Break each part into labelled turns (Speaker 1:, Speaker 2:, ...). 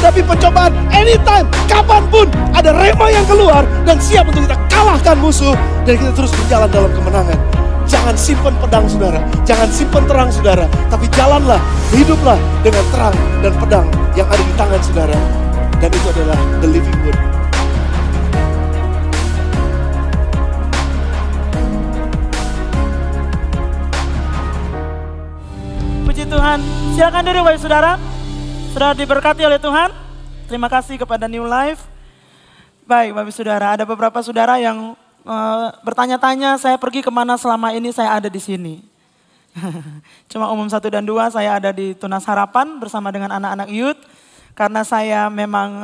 Speaker 1: menghadapi pencobaan anytime, kapanpun ada rema yang keluar dan siap untuk kita kalahkan musuh dan kita terus berjalan dalam kemenangan. Jangan simpan pedang saudara, jangan simpan terang saudara, tapi jalanlah, hiduplah dengan terang dan pedang yang ada di tangan saudara. Dan itu adalah the living word.
Speaker 2: Puji Tuhan, silakan duduk Bapak Saudara. Saudara diberkati oleh Tuhan. Terima kasih kepada New Life. Baik Bapak Saudara, ada beberapa saudara yang bertanya-tanya, saya pergi kemana selama ini saya ada di sini. Cuma umum 1 dan 2, saya ada di Tunas Harapan bersama dengan anak-anak youth. Karena saya memang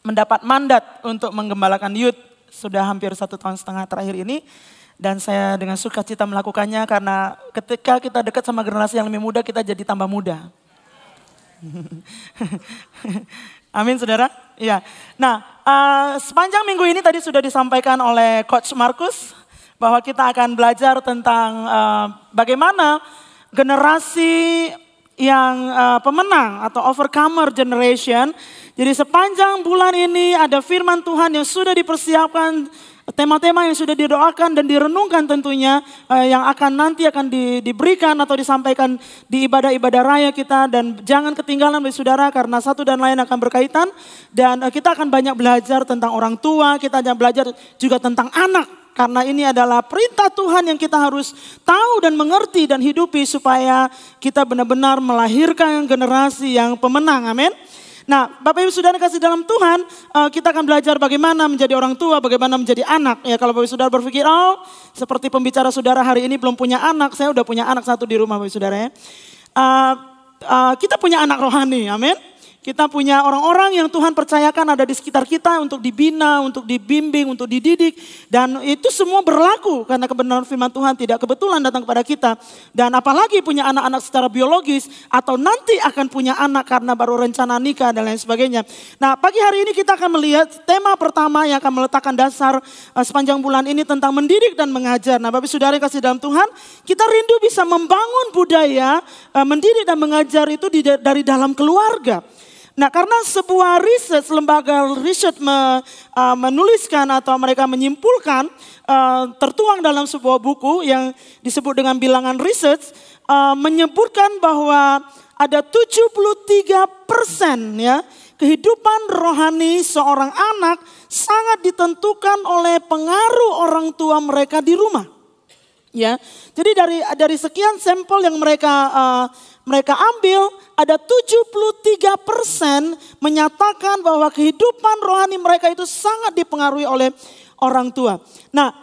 Speaker 2: mendapat mandat untuk menggembalakan youth sudah hampir 1,5 tahun terakhir ini. Dan saya dengan sukacita melakukannya karena ketika kita dekat sama generasi yang lebih muda, kita jadi tambah muda. Amin saudara. Ya. Nah sepanjang minggu ini tadi sudah disampaikan oleh Coach Markus bahwa kita akan belajar tentang bagaimana generasi yang pemenang atau overcomer generation. Jadi sepanjang bulan ini ada firman Tuhan yang sudah dipersiapkan, tema-tema yang sudah didoakan dan direnungkan tentunya yang nanti akan diberikan atau disampaikan di ibadah-ibadah raya kita. Dan jangan ketinggalan Bapak Saudara karena satu dan lain akan berkaitan. Dan kita akan banyak belajar tentang orang tua, kita akan belajar juga tentang anak. Karena ini adalah perintah Tuhan yang kita harus tahu dan mengerti dan hidupi supaya kita benar-benar melahirkan generasi yang pemenang. Amin. Nah, Bapak Ibu Saudara kasih dalam Tuhan, kita akan belajar bagaimana menjadi orang tua, bagaimana menjadi anak. Ya, kalau Bapak Ibu Saudara berpikir, oh seperti pembicara saudara hari ini belum punya anak, saya udah punya anak 1 di rumah Bapak Ibu Saudara ya. Kita punya anak rohani, amin. Kita punya orang-orang yang Tuhan percayakan ada di sekitar kita untuk dibina, untuk dibimbing, untuk dididik. Dan itu semua berlaku karena kebenaran firman Tuhan tidak kebetulan datang kepada kita. Dan apalagi punya anak-anak secara biologis atau nanti akan punya anak karena baru rencana nikah dan lain sebagainya. Nah pagi hari ini kita akan melihat tema pertama yang akan meletakkan dasar sepanjang bulan ini tentang mendidik dan mengajar. Nah Bapak Saudara kasih dalam Tuhan, kita rindu bisa membangun budaya mendidik dan mengajar itu dari dalam keluarga. Nah karena sebuah riset, lembaga riset menuliskan atau mereka menyimpulkan tertuang dalam sebuah buku yang disebut dengan bilangan riset menyebutkan bahwa ada 73% ya kehidupan rohani seorang anak sangat ditentukan oleh pengaruh orang tua mereka di rumah. Ya, jadi dari sekian sampel yang mereka ambil, ada 73% menyatakan bahwa kehidupan rohani mereka itu sangat dipengaruhi oleh orang tua. Nah,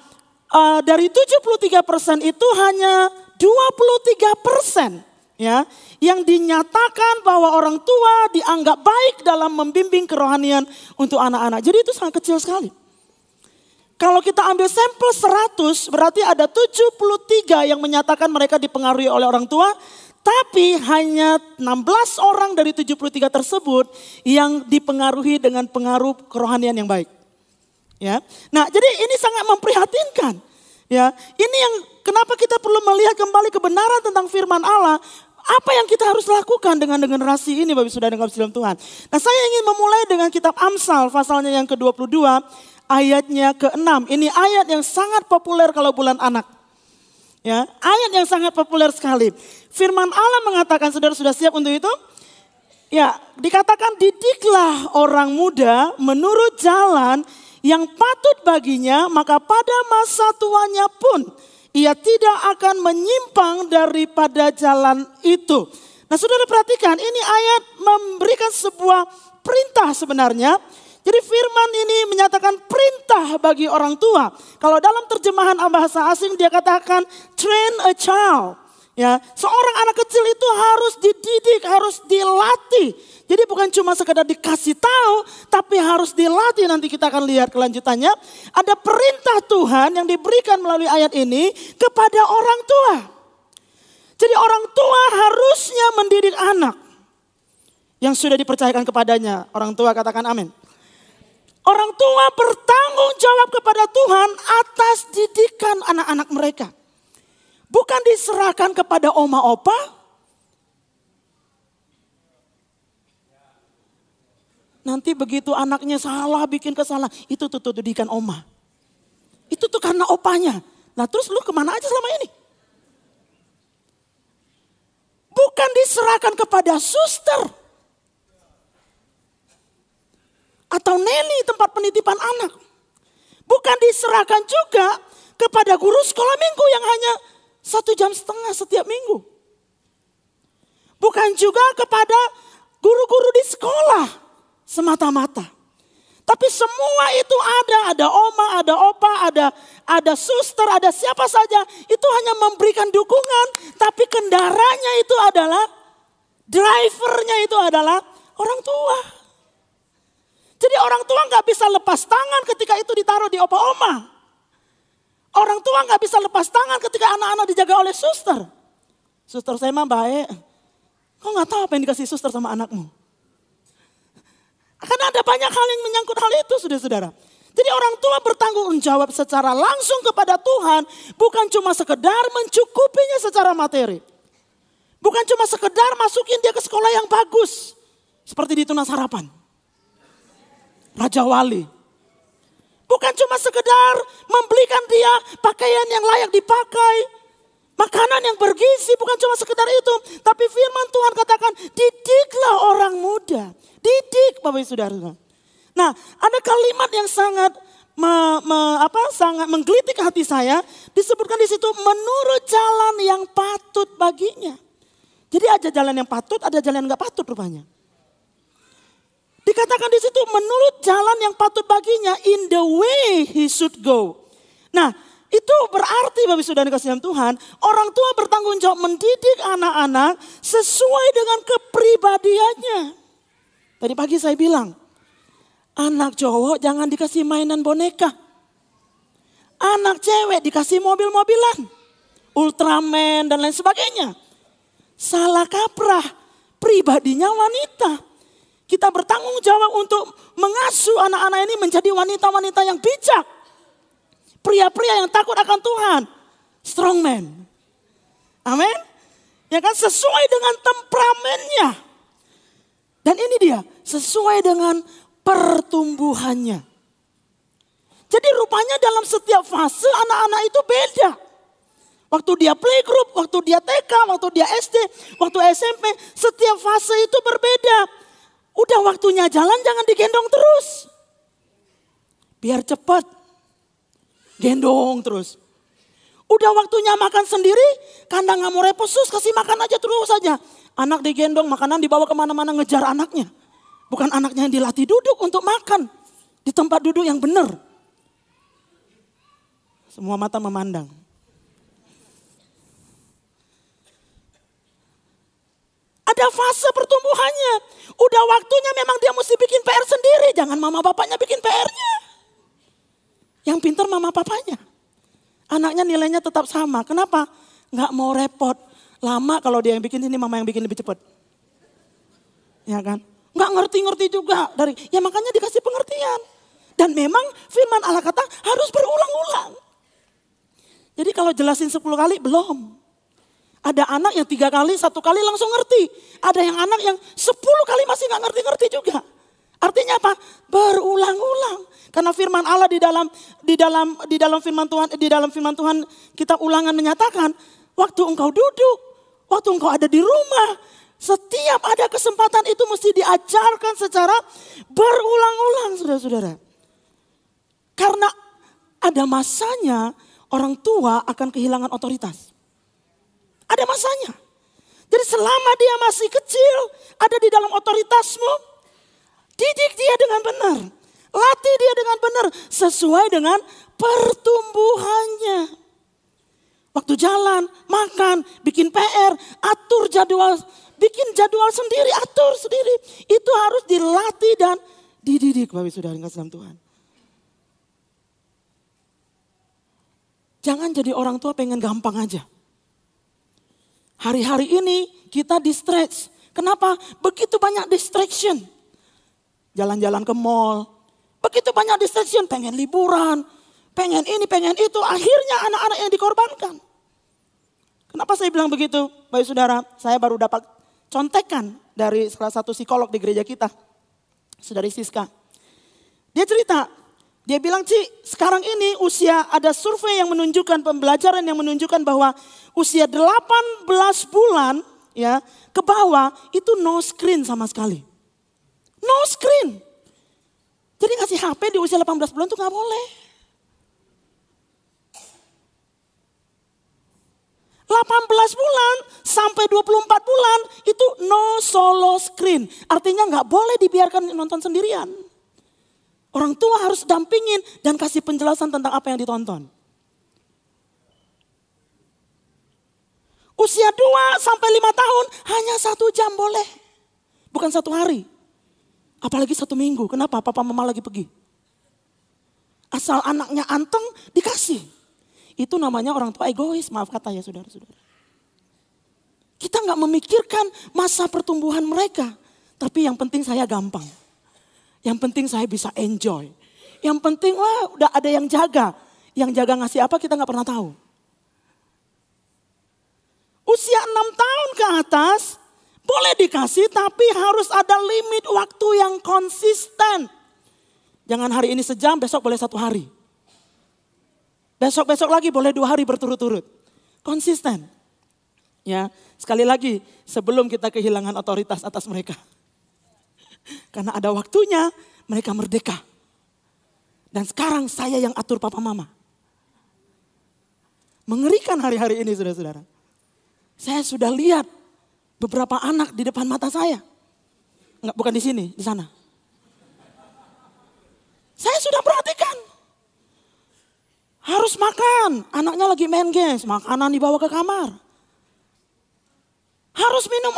Speaker 2: dari 73% itu hanya 23% ya yang dinyatakan bahwa orang tua dianggap baik dalam membimbing kerohanian untuk anak-anak. Jadi itu sangat kecil sekali. Kalau kita ambil sampel 100 berarti ada 73 yang menyatakan mereka dipengaruhi oleh orang tua. Tapi hanya 16 orang dari 73 tersebut yang dipengaruhi dengan pengaruh kerohanian yang baik. Ya. Nah jadi ini sangat memprihatinkan. Ya. Ini yang kenapa kita perlu melihat kembali kebenaran tentang firman Allah. Apa yang kita harus lakukan dengan generasi ini Bapak Saudara yang dalam Tuhan. Nah saya ingin memulai dengan kitab Amsal pasalnya yang ke-22. Ayatnya ke-6, ini ayat yang sangat populer kalau bulan anak. Ya, ayat yang sangat populer sekali. Firman Allah mengatakan, saudara sudah siap untuk itu? Ya, dikatakan didiklah orang muda menurut jalan yang patut baginya, maka pada masa tuanya pun ia tidak akan menyimpang daripada jalan itu. Nah saudara perhatikan, ini ayat memberikan sebuah perintah sebenarnya. Jadi firman ini menyatakan perintah bagi orang tua. Kalau dalam terjemahan bahasa asing dia katakan train a child. Ya, seorang anak kecil itu harus dididik, harus dilatih. Jadi bukan cuma sekedar dikasih tahu, tapi harus dilatih. Nanti kita akan lihat kelanjutannya. Ada perintah Tuhan yang diberikan melalui ayat ini kepada orang tua. Jadi orang tua harusnya mendidik anak yang sudah dipercayakan kepadanya. Orang tua katakan amin. Orang tua bertanggung jawab kepada Tuhan atas didikan anak-anak mereka. Bukan diserahkan kepada oma opa. Nanti begitu anaknya salah, bikin kesalahan, itu tuh didikan oma. Itu tuh karena opanya. Nah terus lu kemana aja selama ini? Bukan diserahkan kepada suster. Atau neni tempat penitipan anak. Bukan diserahkan juga kepada guru sekolah minggu yang hanya 1,5 jam setiap minggu. Bukan juga kepada guru-guru di sekolah semata-mata. Tapi semua itu ada oma, ada opa, ada suster, ada siapa saja. Itu hanya memberikan dukungan, tapi kendaraannya itu adalah, drivernya itu adalah orang tua. Jadi orang tua gak bisa lepas tangan ketika itu ditaruh di opa oma. Orang tua gak bisa lepas tangan ketika anak-anak dijaga oleh suster. Suster saya mah baik. Kau gak tahu apa yang dikasih suster sama anakmu. Karena ada banyak hal yang menyangkut hal itu, saudara-saudara. Jadi orang tua bertanggung jawab secara langsung kepada Tuhan. Bukan cuma sekedar mencukupinya secara materi. Bukan cuma sekedar masukin dia ke sekolah yang bagus. Seperti di Tunas Harapan. Raja Wali. Bukan cuma sekedar membelikan dia pakaian yang layak dipakai. Makanan yang bergizi, bukan cuma sekedar itu. Tapi firman Tuhan katakan, didiklah orang muda. Didik Bapak Ibu Saudara. Nah, ada kalimat yang sangat sangat menggelitik hati saya. Disebutkan di situ menurut jalan yang patut baginya. Jadi ada jalan yang patut, ada jalan yang gak patut rupanya. Dikatakan di situ menurut jalan yang patut baginya, in the way he should go. Nah, itu berarti Bapak Ibu Saudara dikasih dalam Tuhan, orang tua bertanggung jawab mendidik anak-anak sesuai dengan kepribadiannya. Tadi pagi saya bilang, anak cowok jangan dikasih mainan boneka. Anak cewek dikasih mobil-mobilan, Ultraman dan lain sebagainya. Salah kaprah, pribadinya wanita. Kita bertanggung jawab untuk mengasuh anak-anak ini menjadi wanita-wanita yang bijak. Pria-pria yang takut akan Tuhan. Strongman. Amin. Ya kan, sesuai dengan temperamennya. Dan ini dia, sesuai dengan pertumbuhannya. Jadi rupanya dalam setiap fase anak-anak itu beda. Waktu dia playgroup, waktu dia TK, waktu dia SD, waktu SMP. Setiap fase itu berbeda. Udah waktunya jalan jangan digendong terus. Biar cepat. Gendong terus. Udah waktunya makan sendiri, kandang gak mau repot, kasih makan aja terus saja. Anak digendong, makanan dibawa kemana-mana ngejar anaknya. Bukan anaknya yang dilatih duduk untuk makan. Di tempat duduk yang benar. Semua mata memandang. Ada fase pertumbuhannya. Udah waktunya memang dia mesti bikin PR sendiri. Jangan mama bapaknya bikin PR-nya. Yang pintar mama bapaknya. Anaknya nilainya tetap sama. Kenapa? Nggak mau repot. Lama kalau dia yang bikin, ini mama yang bikin lebih cepat. Ya kan? Nggak ngerti-ngerti juga. Ya makanya dikasih pengertian. Dan memang firman Allah kata harus berulang-ulang. Jadi kalau jelasin 10 kali belum. Ada anak yang 3 kali, 1 kali langsung ngerti. Ada yang anak yang 10 kali masih nggak ngerti-ngerti juga. Artinya apa? Berulang-ulang. Karena firman Allah di dalam firman Tuhan kita ulangan menyatakan, waktu engkau duduk, waktu engkau ada di rumah, setiap ada kesempatan itu mesti diajarkan secara berulang-ulang, saudara-saudara. Karena ada masanya orang tua akan kehilangan otoritas. Ada masanya. Jadi selama dia masih kecil, ada di dalam otoritasmu, didik dia dengan benar. Latih dia dengan benar sesuai dengan pertumbuhannya. Waktu jalan, makan, bikin PR, atur jadwal, bikin jadwal sendiri, atur sendiri. Itu harus dilatih dan dididik, Bapak Ibu Saudara yang kasih dalam Tuhan. Jangan jadi orang tua pengen gampang aja. Hari-hari ini kita distract. Kenapa? Begitu banyak distraction. Jalan-jalan ke mall. Begitu banyak distraction, pengen liburan, pengen ini, pengen itu. Akhirnya anak-anak yang dikorbankan. Kenapa saya bilang begitu? Baik saudara, saya baru dapat contekan dari salah satu psikolog di gereja kita. Saudari Siska. Dia cerita, dia bilang, Ci, sekarang ini usia, ada survei yang menunjukkan, pembelajaran yang menunjukkan bahwa usia 18 bulan ya ke bawah itu no screen sama sekali. No screen. Jadi ngasih HP di usia 18 bulan itu gak boleh. 18 bulan sampai 24 bulan itu no solo screen. Artinya gak boleh dibiarkan nonton sendirian. Orang tua harus dampingin dan kasih penjelasan tentang apa yang ditonton. Usia 2 sampai 5 tahun hanya 1 jam boleh. Bukan 1 hari. Apalagi 1 minggu. Kenapa? Papa mama lagi pergi. Asal anaknya anteng dikasih. Itu namanya orang tua egois, maaf kata ya saudara-saudara. Kita gak memikirkan masa pertumbuhan mereka. Tapi yang penting saya gampang. Yang penting saya bisa enjoy. Yang penting wah udah ada yang jaga. Yang jaga ngasih apa kita gak pernah tahu. Usia 6 tahun ke atas boleh dikasih tapi harus ada limit waktu yang konsisten. Jangan hari ini sejam, besok boleh 1 hari. Besok-besok lagi boleh 2 hari berturut-turut. Konsisten. Ya, sekali lagi sebelum kita kehilangan otoritas atas mereka. Karena ada waktunya mereka merdeka. Dan sekarang saya yang atur papa mama. Mengerikan hari-hari ini saudara-saudara. Saya sudah lihat beberapa anak di depan mata saya. Enggak, bukan di sini, di sana. Saya sudah perhatikan. Harus makan, anaknya lagi main games, makanan dibawa ke kamar. Harus minum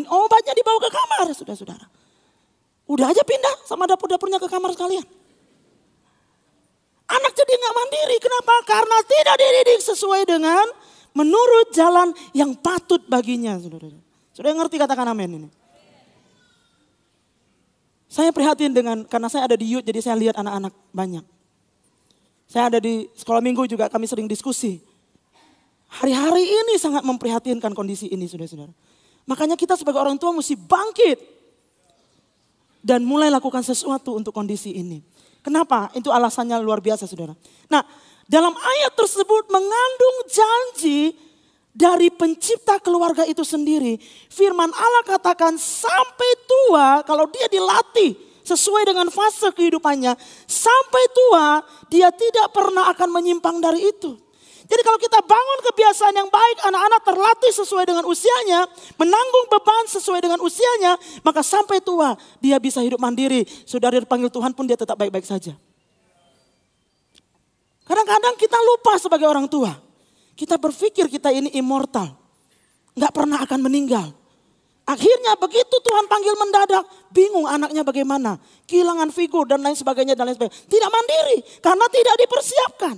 Speaker 2: obatnya dibawa ke kamar, saudara-saudara. Udah aja pindah sama dapur-dapurnya ke kamar sekalian. Anak jadi gak mandiri, kenapa? Karena tidak dididik sesuai dengan menurut jalan yang patut baginya, saudara. Sudah ngerti katakan amin ini. Saya prihatin karena saya ada di youth, jadi saya lihat anak-anak banyak. Saya ada di sekolah minggu juga kami sering diskusi. Hari-hari ini sangat memprihatinkan kondisi ini saudara-saudara. Makanya kita sebagai orang tua mesti bangkit. Dan mulai lakukan sesuatu untuk kondisi ini. Kenapa? Itu alasannya luar biasa saudara. Nah dalam ayat tersebut mengandung janji dari pencipta keluarga itu sendiri. Firman Allah katakan sampai tua kalau dia dilatih. Sesuai dengan fase kehidupannya. Sampai tua dia tidak pernah akan menyimpang dari itu. Jadi kalau kita bangun kebiasaan yang baik. Anak-anak terlatih sesuai dengan usianya. Menanggung beban sesuai dengan usianya. Maka sampai tua dia bisa hidup mandiri. Saudara dipanggil Tuhan pun dia tetap baik-baik saja. Kadang-kadang kita lupa sebagai orang tua. Kita berpikir kita ini immortal. Gak pernah akan meninggal. Akhirnya begitu Tuhan panggil mendadak, bingung anaknya bagaimana. Kehilangan figur dan lain sebagainya dan lain sebagainya. Tidak mandiri karena tidak dipersiapkan.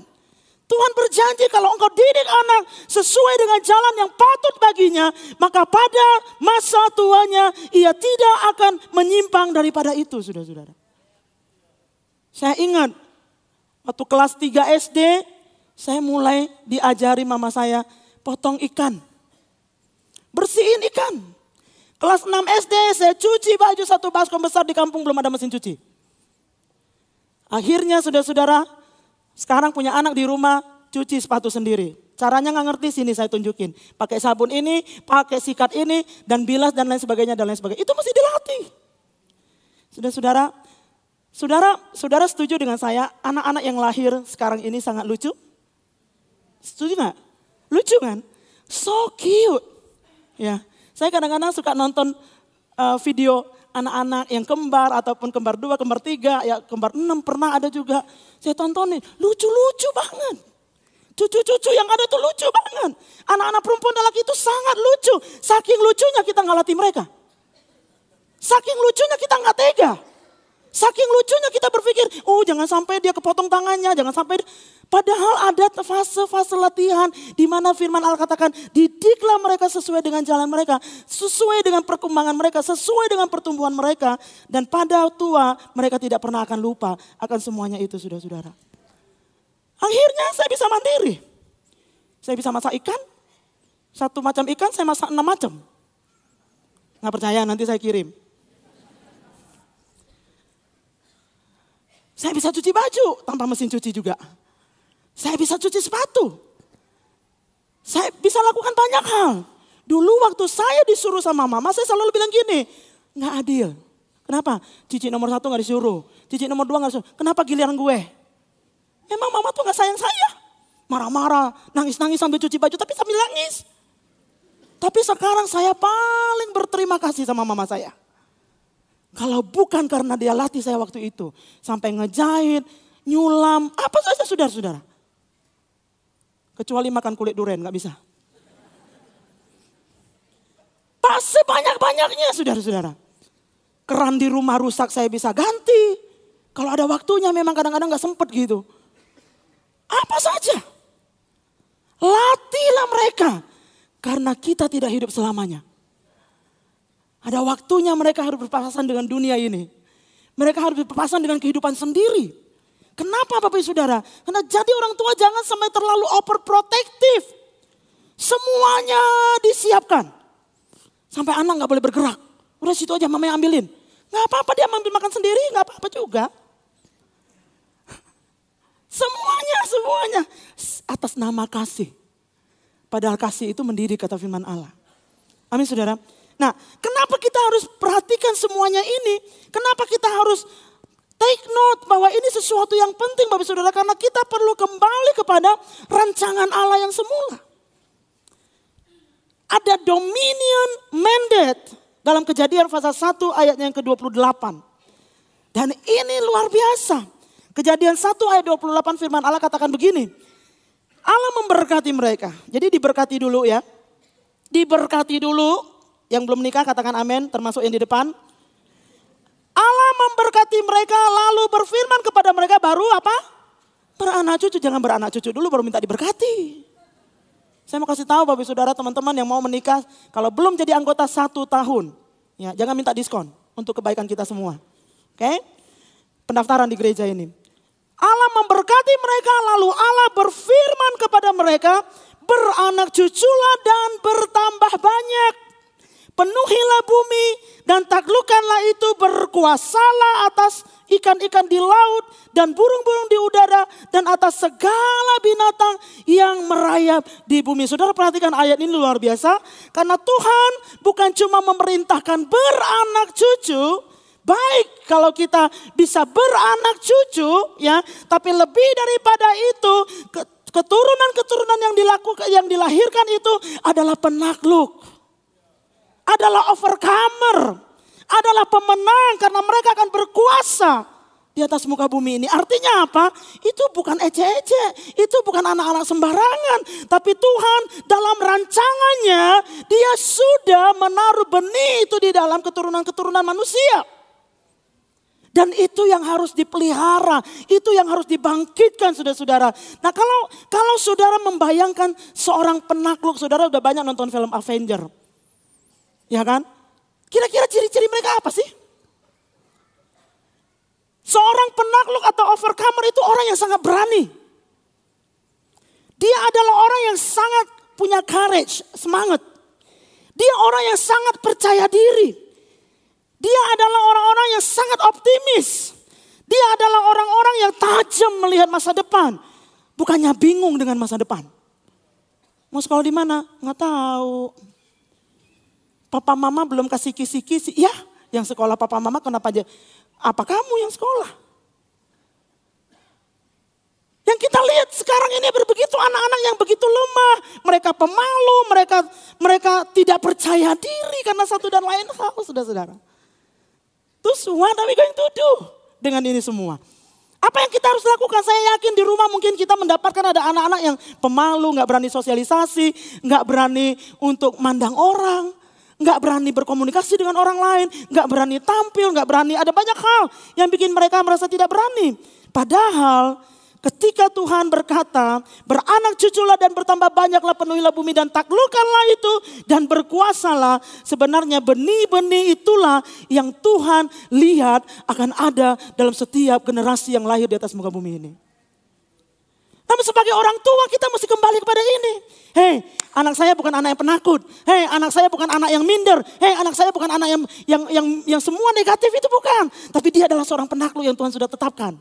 Speaker 2: Tuhan berjanji kalau engkau didik anak sesuai dengan jalan yang patut baginya. Maka pada masa tuanya ia tidak akan menyimpang daripada itu saudara-saudara. Saya ingat waktu kelas 3 SD saya mulai diajari mama saya potong ikan. Bersihin ikan. Kelas 6 SD saya cuci baju 1 baskom besar di kampung belum ada mesin cuci. Akhirnya saudara-saudara sekarang punya anak di rumah cuci sepatu sendiri. Caranya gak ngerti sini saya tunjukin. Pakai sabun ini, pakai sikat ini dan bilas dan lain sebagainya dan lain sebagainya. Itu mesti dilatih. Saudara setuju dengan saya anak-anak yang lahir sekarang ini sangat lucu? Setuju gak? Lucu kan? So cute. Ya. Saya kadang-kadang suka nonton video anak-anak yang kembar ataupun kembar 2, kembar 3, ya kembar 6 pernah ada juga. Saya tontonin, lucu-lucu banget. Cucu-cucu yang ada tuh lucu banget. Anak-anak perempuan dan laki itu sangat lucu. Saking lucunya kita nggak latih mereka. Saking lucunya kita nggak tega. Saking lucunya kita berpikir, oh jangan sampai dia kepotong tangannya, jangan sampai. Padahal ada fase-fase latihan di mana firman Allah katakan, didiklah mereka sesuai dengan jalan mereka, sesuai dengan perkembangan mereka, sesuai dengan pertumbuhan mereka. Dan pada tua mereka tidak pernah akan lupa akan semuanya itu saudara-saudara. Akhirnya saya bisa mandiri. Saya bisa masak ikan, 1 macam ikan saya masak 6 macam. Nggak percaya nanti saya kirim. Saya bisa cuci baju tanpa mesin cuci juga. Saya bisa cuci sepatu. Saya bisa lakukan banyak hal. Dulu waktu saya disuruh sama mama, saya selalu bilang gini, nggak adil. Kenapa? Cici nomor 1 nggak disuruh, cici nomor 2 nggak disuruh. Kenapa giliran gue? Memang mama tuh nggak sayang saya. Marah-marah, nangis-nangis sambil cuci baju, tapi sambil nangis. Tapi sekarang saya paling berterima kasih sama mama saya. Kalau bukan karena dia latih saya waktu itu. Sampai ngejahit, nyulam, apa saja saudara-saudara. Kecuali makan kulit durian, gak bisa. Sebanyak-banyaknya saudara-saudara. Keran di rumah rusak saya bisa ganti. Kalau ada waktunya memang kadang-kadang gak sempet gitu. Apa saja. Latihlah mereka. Karena kita tidak hidup selamanya. Ada waktunya mereka harus berpapasan dengan dunia ini. Mereka harus berpapasan dengan kehidupan sendiri. Kenapa Bapak Ibu Saudara? Karena jadi orang tua jangan sampai terlalu overprotective. Semuanya disiapkan. Sampai anak gak boleh bergerak. Udah situ aja mama yang ambilin. Gak apa-apa dia ambil makan sendiri, gak apa-apa juga. Semuanya. Atas nama kasih. Padahal kasih itu mendidik kata firman Allah. Amin saudara. Nah, kenapa kita harus perhatikan semuanya ini? Kenapa kita harus take note bahwa ini sesuatu yang penting Bapak Saudara? Karena kita perlu kembali kepada rancangan Allah yang semula. Ada dominion mandate dalam Kejadian pasal 1 ayatnya yang ke-28. Dan ini luar biasa. Kejadian 1 ayat 28 firman Allah katakan begini. Allah memberkati mereka. Jadi diberkati dulu ya. Diberkati dulu. Yang belum menikah katakan amin, termasuk yang di depan. Allah memberkati mereka lalu berfirman kepada mereka baru apa? Beranak cucu, jangan beranak cucu dulu baru minta diberkati. Saya mau kasih tahu Bapak Saudara teman-teman yang mau menikah, kalau belum jadi anggota 1 tahun, ya jangan minta diskon untuk kebaikan kita semua. Oke? Pendaftaran di gereja ini. Allah memberkati mereka lalu Allah berfirman kepada mereka, beranak cuculah dan bertambah banyak. Penuhilah bumi dan taklukkanlah itu, berkuasalah atas ikan-ikan di laut dan burung-burung di udara dan atas segala binatang yang merayap di bumi. Saudara perhatikan ayat ini luar biasa. Karena Tuhan bukan cuma memerintahkan beranak cucu. Baik kalau kita bisa beranak cucu ya. Tapi lebih daripada itu keturunan-keturunan yang dilahirkan itu adalah penakluk. Adalah overcomer, adalah pemenang karena mereka akan berkuasa di atas muka bumi ini. Artinya apa? Itu bukan ece-ece, itu bukan anak-anak sembarangan. Tapi Tuhan dalam rancangannya, dia sudah menaruh benih itu di dalam keturunan-keturunan manusia. Dan itu yang harus dipelihara, itu yang harus dibangkitkan saudara-saudara. Nah kalau saudara membayangkan seorang penakluk, saudara udah banyak nonton film Avenger. Ya kan? Kira-kira ciri-ciri mereka apa sih? Seorang penakluk atau overcomer itu orang yang sangat berani. Dia adalah orang yang sangat punya courage, semangat. Dia orang yang sangat percaya diri. Dia adalah orang-orang yang sangat optimis. Dia adalah orang-orang yang tajam melihat masa depan. Bukannya bingung dengan masa depan. Mau sekolah di mana? Nggak tahu. Papa mama belum kasih kisi-kisi. Ya, yang sekolah papa mama kenapa aja? Apa kamu yang sekolah? Yang kita lihat sekarang ini begitu anak-anak yang begitu lemah. Mereka pemalu, mereka tidak percaya diri karena satu dan lain hal, saudara-saudara. Terus what are we going to do dengan ini semua? Apa yang kita harus lakukan? Saya yakin di rumah mungkin kita mendapatkan ada anak-anak yang pemalu, gak berani sosialisasi, gak berani untuk mandang orang. Gak berani berkomunikasi dengan orang lain, gak berani tampil, gak berani. Ada banyak hal yang bikin mereka merasa tidak berani. Padahal ketika Tuhan berkata, beranak cuculah dan bertambah banyaklah, penuhilah bumi dan taklukkanlah itu dan berkuasalah. Sebenarnya benih-benih itulah yang Tuhan lihat akan ada dalam setiap generasi yang lahir di atas muka bumi ini. Tapi sebagai orang tua kita mesti kembali kepada ini. Hei, anak saya bukan anak yang penakut. Hei, anak saya bukan anak yang minder. Hei, anak saya bukan anak yang semua negatif, itu bukan. Tapi dia adalah seorang penakluk yang Tuhan sudah tetapkan.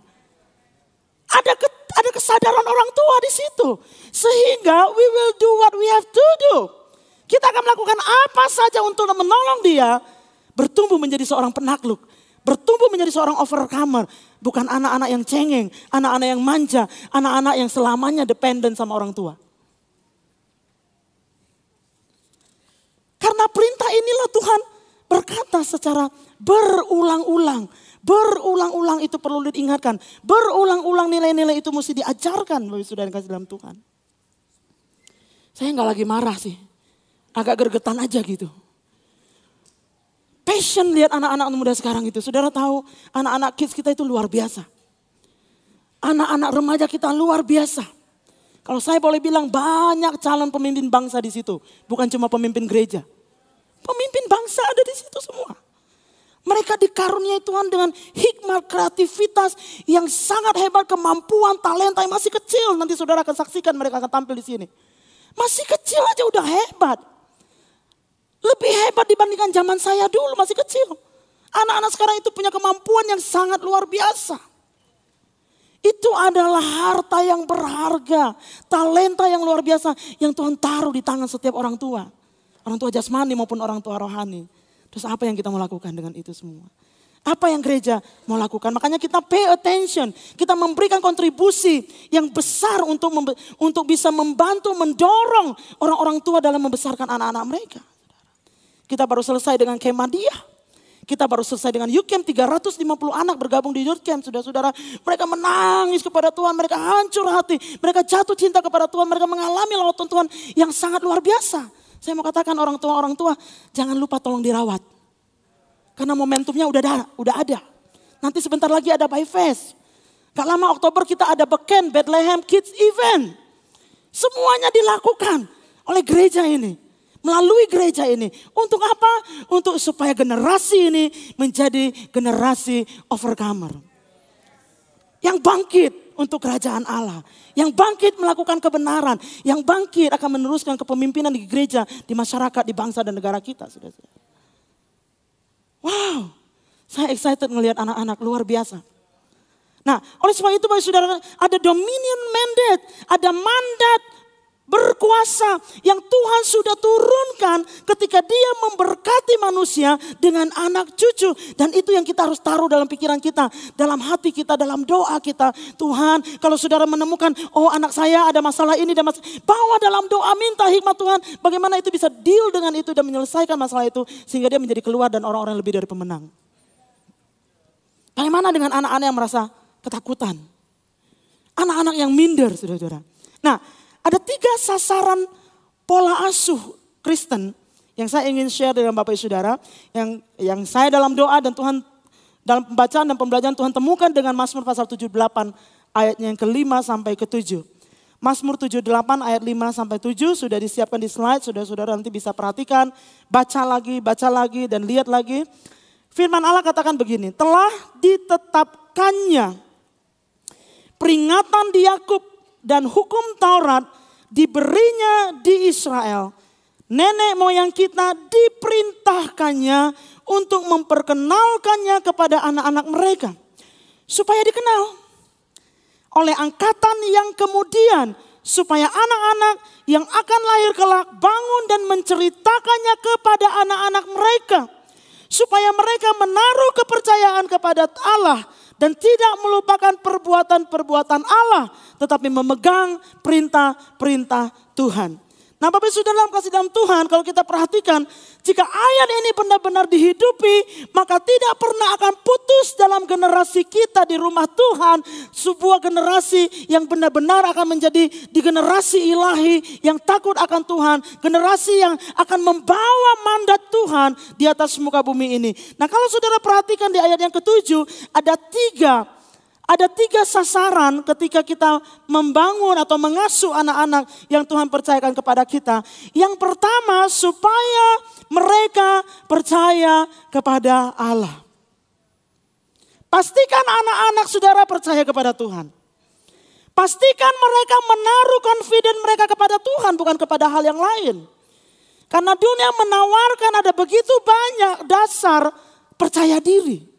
Speaker 2: Ada kesadaran orang tua di situ. Sehingga we will do what we have to do. Kita akan melakukan apa saja untuk menolong dia bertumbuh menjadi seorang penakluk. Bertumbuh menjadi seorang overcomer. Bukan anak-anak yang cengeng, anak-anak yang manja, anak-anak yang selamanya dependen sama orang tua. Karena perintah inilah Tuhan berkata secara berulang-ulang. Berulang-ulang itu perlu diingatkan. Berulang-ulang nilai-nilai itu mesti diajarkan bagi saudara yang kasih dalam Tuhan. Saya nggak lagi marah sih. Agak gergetan aja gitu. Passion lihat anak-anak muda sekarang itu. Saudara tahu anak-anak kids kita itu luar biasa. Anak-anak remaja kita luar biasa. Kalau saya boleh bilang banyak calon pemimpin bangsa di situ. Bukan cuma pemimpin gereja. Pemimpin bangsa ada di situ semua. Mereka dikaruniai Tuhan dengan hikmat, kreativitas yang sangat hebat, kemampuan, talenta yang masih kecil. Nanti saudara akan saksikan mereka akan tampil di sini. Masih kecil aja udah hebat. Lebih hebat dibandingkan zaman saya dulu masih kecil. Anak-anak sekarang itu punya kemampuan yang sangat luar biasa. Itu adalah harta yang berharga. Talenta yang luar biasa yang Tuhan taruh di tangan setiap orang tua. Orang tua jasmani maupun orang tua rohani. Terus apa yang kita mau lakukan dengan itu semua? Apa yang gereja mau lakukan? Makanya kita pay attention. Kita memberikan kontribusi yang besar untuk bisa membantu, mendorong orang-orang tua dalam membesarkan anak-anak mereka. Kita baru selesai dengan kemah dia. Kita baru selesai dengan youth camp, 350 anak bergabung di youth camp. Saudara-saudara, mereka menangis kepada Tuhan, mereka hancur hati. Mereka jatuh cinta kepada Tuhan, mereka mengalami lawatan Tuhan yang sangat luar biasa. Saya mau katakan orang tua, jangan lupa tolong dirawat. Karena momentumnya udah ada. Nanti sebentar lagi ada By Fest. Gak lama Oktober kita ada Beken, Bethlehem Kids Event. Semuanya dilakukan oleh gereja ini. Melalui gereja ini. Untuk apa? Untuk supaya generasi ini menjadi generasi overcomer. Yang bangkit untuk kerajaan Allah. Yang bangkit melakukan kebenaran. Yang bangkit akan meneruskan kepemimpinan di gereja, di masyarakat, di bangsa dan negara kita. Saudara-saudara. Wow, saya excited melihat anak-anak luar biasa. Nah, oleh sebab itu bagi saudara ada dominion mandate, ada mandat berkuasa yang Tuhan sudah turunkan ketika dia memberkati manusia dengan anak cucu. Dan itu yang kita harus taruh dalam pikiran kita, dalam hati kita, dalam doa kita. Tuhan, kalau saudara menemukan, oh anak saya ada masalah ini, dan bawa dalam doa, minta hikmat Tuhan. Bagaimana itu bisa deal dengan itu dan menyelesaikan masalah itu sehingga dia menjadi keluar dan orang-orang lebih dari pemenang. Bagaimana dengan anak-anak yang merasa ketakutan? Anak-anak yang minder, saudara-saudara. Nah, ada 3 sasaran pola asuh Kristen yang saya ingin share dengan Bapak Ibu Saudara. Yang saya dalam doa dan Tuhan dalam pembacaan dan pembelajaran Tuhan temukan dengan Mazmur pasal 78 ayatnya yang ke-5 sampai ke-7. Mazmur 78 ayat 5 sampai 7 sudah disiapkan di slide. Saudara-saudara nanti bisa perhatikan, baca lagi dan lihat lagi. Firman Allah katakan begini, telah ditetapkannya peringatan di Yakub dan hukum Taurat diberinya di Israel. Nenek moyang kita diperintahkannya untuk memperkenalkannya kepada anak-anak mereka. Supaya dikenal oleh angkatan yang kemudian. Supaya anak-anak yang akan lahir kelak bangun dan menceritakannya kepada anak-anak mereka. Supaya mereka menaruh kepercayaan kepada Allah. Dan tidak melupakan perbuatan-perbuatan Allah. Tetapi memegang perintah-perintah Tuhan. Nah Bapak Ibu Saudara dalam kasih dalam Tuhan, kalau kita perhatikan, jika ayat ini benar-benar dihidupi, maka tidak pernah akan putus dalam generasi kita di rumah Tuhan. Sebuah generasi yang benar-benar akan menjadi di generasi ilahi yang takut akan Tuhan. Generasi yang akan membawa mandat Tuhan di atas muka bumi ini. Nah kalau saudara perhatikan di ayat yang ke-7, ada tiga sasaran ketika kita membangun atau mengasuh anak-anak yang Tuhan percayakan kepada kita. Yang pertama, supaya mereka percaya kepada Allah. Pastikan anak-anak saudara percaya kepada Tuhan. Pastikan mereka menaruh confidence mereka kepada Tuhan, bukan kepada hal yang lain. Karena dunia menawarkan ada begitu banyak dasar percaya diri.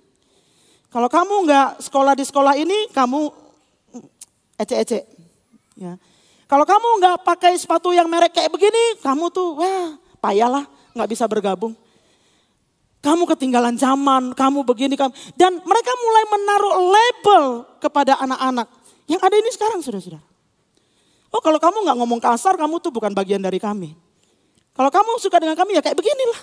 Speaker 2: Kalau kamu nggak sekolah di sekolah ini, kamu ecek-ecek. Ya. Kalau kamu nggak pakai sepatu yang merek kayak begini, kamu tuh wah payahlah nggak bisa bergabung. Kamu ketinggalan zaman, kamu begini. Dan mereka mulai menaruh label kepada anak-anak. Yang ada ini sekarang saudara-saudara. Oh kalau kamu nggak ngomong kasar, kamu tuh bukan bagian dari kami. Kalau kamu suka dengan kami ya kayak beginilah.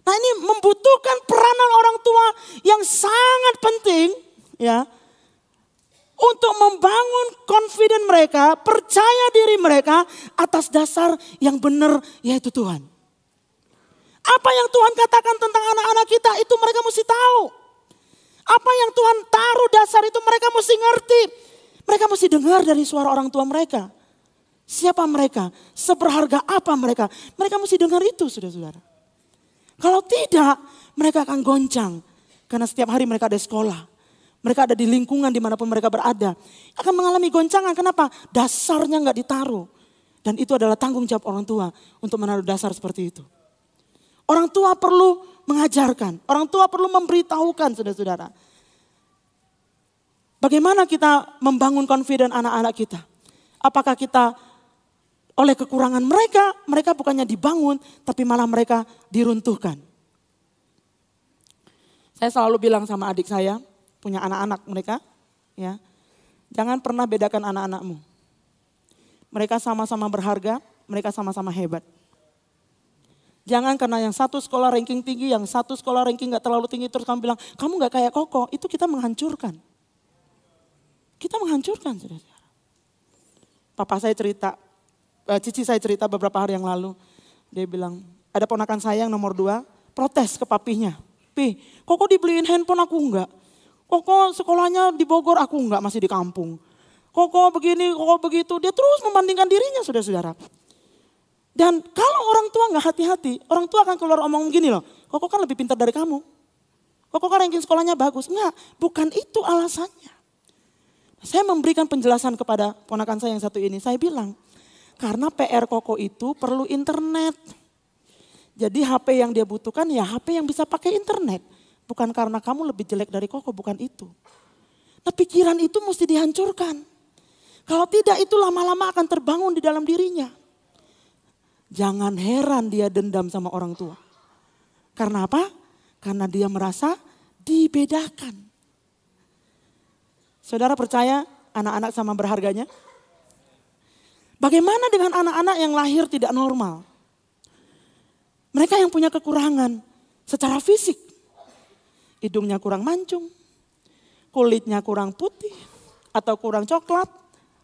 Speaker 2: Nah ini membutuhkan peranan orang tua yang sangat penting ya. Untuk membangun confident mereka, percaya diri mereka atas dasar yang benar yaitu Tuhan. Apa yang Tuhan katakan tentang anak-anak kita itu mereka mesti tahu. Apa yang Tuhan taruh dasar itu mereka mesti ngerti. Mereka mesti dengar dari suara orang tua mereka. Siapa mereka? Seberharga apa mereka? Mereka mesti dengar itu saudara-saudara. Kalau tidak mereka akan goncang. Karena setiap hari mereka ada sekolah. Mereka ada di lingkungan dimanapun mereka berada. Akan mengalami goncangan. Kenapa? Dasarnya nggak ditaruh. Dan itu adalah tanggung jawab orang tua untuk menaruh dasar seperti itu. Orang tua perlu mengajarkan. Orang tua perlu memberitahukan saudara-saudara. Bagaimana kita membangun confident anak-anak kita? Apakah kita oleh kekurangan mereka bukannya dibangun, tapi malah mereka diruntuhkan. Saya selalu bilang sama adik saya, punya anak-anak mereka, ya, jangan pernah bedakan anak-anakmu. Mereka sama-sama berharga, mereka sama-sama hebat. Jangan karena yang satu sekolah ranking tinggi, yang satu sekolah ranking gak terlalu tinggi, terus kamu bilang, kamu gak kayak Koko, itu kita menghancurkan. Kita menghancurkan, saudara-saudara. Papa saya cerita, cici saya cerita beberapa hari yang lalu, dia bilang, ada ponakan saya yang nomor 2, protes ke papinya. Pi, Koko dibeliin handphone aku enggak. Koko sekolahnya di Bogor, aku enggak, masih di kampung. Koko begini, Koko begitu. Dia terus membandingkan dirinya, saudara-saudara. Dan kalau orang tua enggak hati-hati, orang tua akan keluar omong gini loh. Koko kan lebih pintar dari kamu. Koko kan ranking sekolahnya bagus. Enggak, bukan itu alasannya. Saya memberikan penjelasan kepada ponakan saya yang satu ini. Saya bilang, karena PR Koko itu perlu internet. Jadi HP yang dia butuhkan ya HP yang bisa pakai internet. Bukan karena kamu lebih jelek dari Koko, bukan itu. Nah pikiran itu mesti dihancurkan. Kalau tidak itu lama-lama akan terbangun di dalam dirinya. Jangan heran dia dendam sama orang tua. Karena apa? Karena dia merasa dibedakan. Saudara percaya anak-anak sama berharganya? Bagaimana dengan anak-anak yang lahir tidak normal? Mereka yang punya kekurangan secara fisik. Hidungnya kurang mancung, kulitnya kurang putih, atau kurang coklat.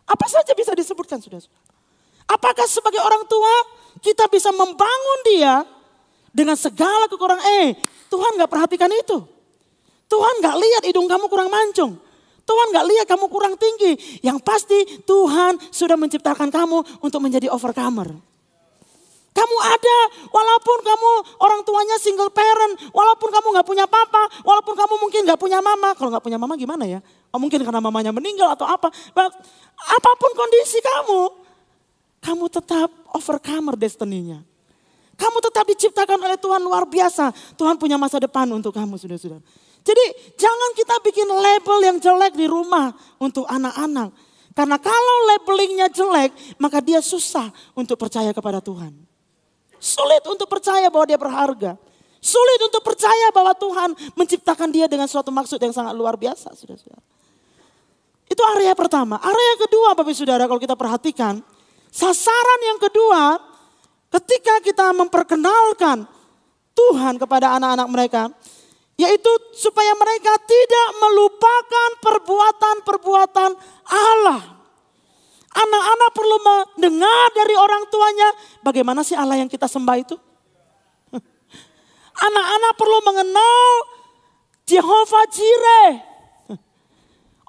Speaker 2: Apa saja bisa disebutkan, saudara-saudara. Apakah sebagai orang tua kita bisa membangun dia dengan segala kekurangan? Tuhan gak perhatikan itu. Tuhan gak lihat hidung kamu kurang mancung. Tuhan gak lihat kamu kurang tinggi. Yang pasti Tuhan sudah menciptakan kamu untuk menjadi overcomer. Kamu ada, walaupun kamu orang tuanya single parent, walaupun kamu gak punya papa, walaupun kamu mungkin gak punya mama. Kalau gak punya mama gimana ya? Mungkin karena mamanya meninggal atau apa. Apapun kondisi kamu tetap overcomer destininya. Kamu tetap diciptakan oleh Tuhan luar biasa. Tuhan punya masa depan untuk kamu, saudara-saudara. Jadi jangan kita bikin label yang jelek di rumah untuk anak-anak. Karena kalau labelingnya jelek, maka dia susah untuk percaya kepada Tuhan. Sulit untuk percaya bahwa dia berharga. Sulit untuk percaya bahwa Tuhan menciptakan dia dengan suatu maksud yang sangat luar biasa, saudara-saudara. Itu area pertama. Area kedua, Bapak Saudara, kalau kita perhatikan, sasaran yang kedua, ketika kita memperkenalkan Tuhan kepada anak-anak mereka, yaitu supaya mereka tidak melupakan perbuatan-perbuatan Allah. Anak-anak perlu mendengar dari orang tuanya, bagaimana sih Allah yang kita sembah itu? Anak-anak perlu mengenal Jehovah Jireh.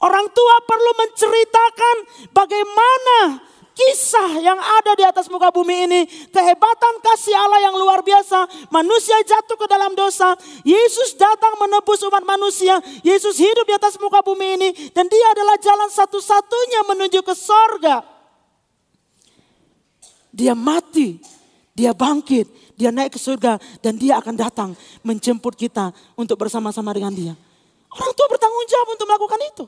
Speaker 2: Orang tua perlu menceritakan bagaimana kisah yang ada di atas muka bumi ini. Kehebatan kasih Allah yang luar biasa. Manusia jatuh ke dalam dosa. Yesus datang menebus umat manusia. Yesus hidup di atas muka bumi ini. Dan dia adalah jalan satu-satunya menuju ke sorga. Dia mati. Dia bangkit. Dia naik ke surga. Dan dia akan datang menjemput kita untuk bersama-sama dengan dia. Orang tua bertanggung jawab untuk melakukan itu.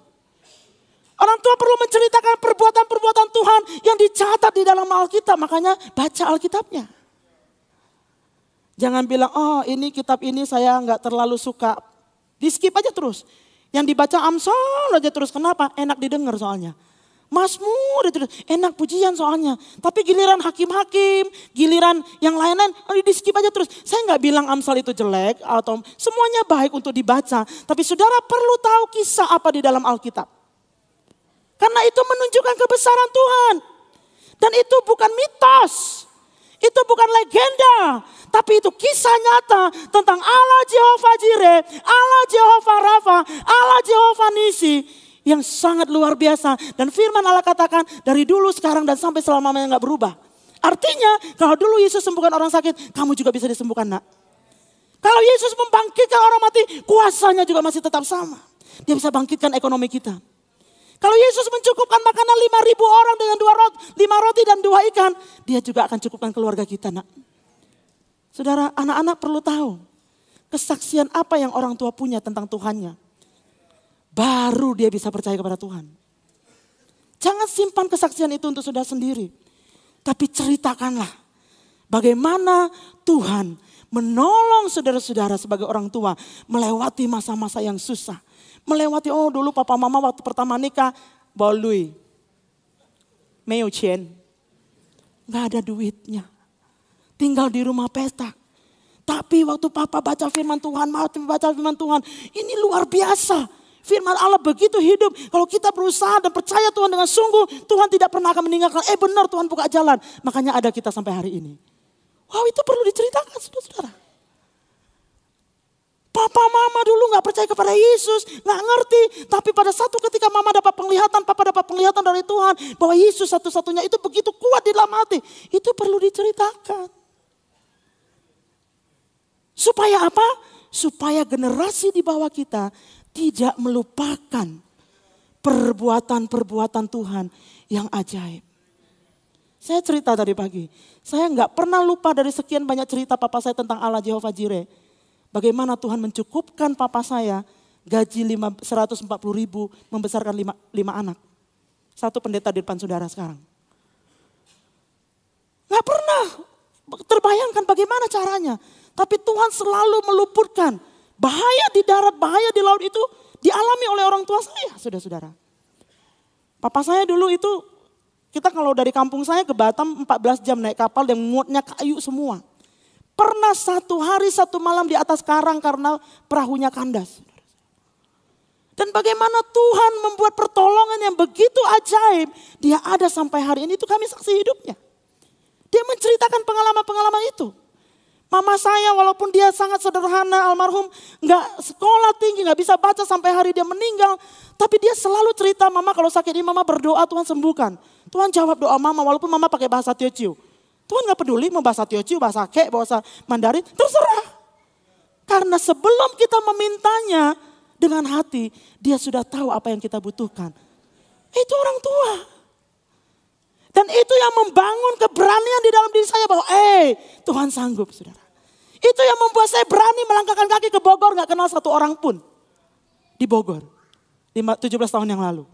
Speaker 2: Orang tua perlu menceritakan perbuatan-perbuatan Tuhan yang dicatat di dalam Alkitab. Makanya baca Alkitabnya. Jangan bilang, oh ini kitab ini saya nggak terlalu suka. Di skip aja terus. Yang dibaca Amsal aja terus. Kenapa? Enak didengar soalnya. Mazmur itu enak pujian soalnya. Tapi giliran hakim-hakim, giliran yang lain-lain, di skip aja terus. Saya nggak bilang Amsal itu jelek atau semuanya baik untuk dibaca. Tapi saudara perlu tahu kisah apa di dalam Alkitab. Karena itu menunjukkan kebesaran Tuhan. Dan itu bukan mitos. Itu bukan legenda. Tapi itu kisah nyata tentang Allah Jehovah Jireh, Allah Jehovah Rafa, Allah Jehovah Nisi. Yang sangat luar biasa. Dan firman Allah katakan dari dulu, sekarang, dan sampai selamanya nggak berubah. Artinya kalau dulu Yesus sembuhkan orang sakit, kamu juga bisa disembuhkan, nak. Kalau Yesus membangkitkan orang mati, kuasanya juga masih tetap sama. Dia bisa bangkitkan ekonomi kita. Kalau Yesus mencukupkan makanan 5.000 orang dengan 5 roti dan 2 ikan, dia juga akan cukupkan keluarga kita, nak. Saudara, anak-anak perlu tahu kesaksian apa yang orang tua punya tentang Tuhannya. Baru dia bisa percaya kepada Tuhan. Jangan simpan kesaksian itu untuk saudara sendiri. Tapi ceritakanlah bagaimana Tuhan menolong saudara-saudara sebagai orang tua melewati masa-masa yang susah. Melewati, oh dulu papa mama waktu pertama nikah, bolui, meo chen, gak ada duitnya. Tinggal di rumah petak. Tapi waktu papa baca firman Tuhan, ini luar biasa. Firman Allah begitu hidup. Kalau kita berusaha dan percaya Tuhan dengan sungguh, Tuhan tidak pernah akan meninggalkan. Benar, Tuhan buka jalan. Makanya ada kita sampai hari ini. Wow, itu perlu diceritakan, saudara-saudara. Papa mama dulu gak percaya kepada Yesus, gak ngerti. Tapi pada satu ketika mama dapat penglihatan, papa dapat penglihatan dari Tuhan. Bahwa Yesus satu-satunya itu begitu kuat di dalam hati. Itu perlu diceritakan. Supaya apa? Supaya generasi di bawah kita tidak melupakan perbuatan-perbuatan Tuhan yang ajaib. Saya cerita tadi pagi, saya nggak pernah lupa dari sekian banyak cerita papa saya tentang Allah Jehovah Jireh. Bagaimana Tuhan mencukupkan papa saya gaji 140.000 membesarkan 5 anak. Satu pendeta di depan saudara sekarang. Nggak pernah terbayangkan bagaimana caranya. Tapi Tuhan selalu meluputkan. Bahaya di darat, bahaya di laut itu dialami oleh orang tua saya, saudara-saudara. Papa saya dulu itu, kita kalau dari kampung saya ke Batam 14 jam naik kapal yang muatnya kayu semua. Pernah 1 hari 1 malam di atas karang karena perahunya kandas. Dan bagaimana Tuhan membuat pertolongan yang begitu ajaib, dia ada sampai hari ini, itu kami saksi hidupnya. Dia menceritakan pengalaman-pengalaman itu. Mama saya walaupun dia sangat sederhana, almarhum, gak sekolah tinggi, gak bisa baca sampai hari dia meninggal. Tapi dia selalu cerita, mama kalau sakit ini mama berdoa Tuhan sembuhkan. Tuhan jawab doa mama walaupun mama pakai bahasa Teochew. Tuhan gak peduli mau bahasa Teochew, bahasa Kek, bahasa Mandarin, terserah. Karena sebelum kita memintanya dengan hati, dia sudah tahu apa yang kita butuhkan. Itu orang tua. Dan itu yang membangun keberanian di dalam diri saya bahwa Tuhan sanggup, saudara. Itu yang membuat saya berani melangkahkan kaki ke Bogor, gak kenal 1 orang pun. Di Bogor, 17 tahun yang lalu.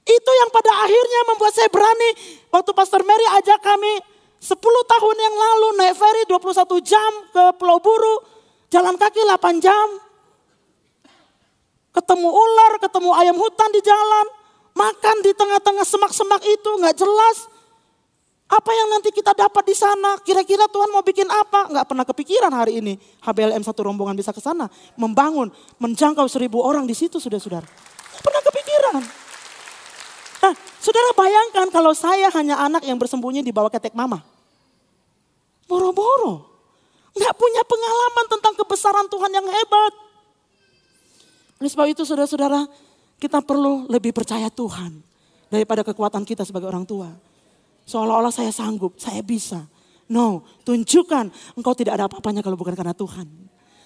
Speaker 2: Itu yang pada akhirnya membuat saya berani, waktu Pastor Mary ajak kami 10 tahun yang lalu naik ferry 21 jam ke Pulau Buru, jalan kaki 8 jam. Ketemu ular, ketemu ayam hutan di jalan, makan di tengah-tengah semak-semak itu gak jelas. Apa yang nanti kita dapat di sana? Kira-kira Tuhan mau bikin apa? Nggak pernah kepikiran hari ini HBLM satu rombongan bisa ke sana, membangun, menjangkau 1.000 orang di situ, saudara-saudara. Nggak pernah kepikiran. Nah, saudara bayangkan kalau saya hanya anak yang bersembunyi di bawah ketek mama. Boro-boro. Nggak punya pengalaman tentang kebesaran Tuhan yang hebat. Oleh sebab itu saudara-saudara, kita perlu lebih percaya Tuhan daripada kekuatan kita sebagai orang tua. Seolah-olah saya sanggup, saya bisa. No, tunjukkan engkau tidak ada apa-apanya kalau bukan karena Tuhan.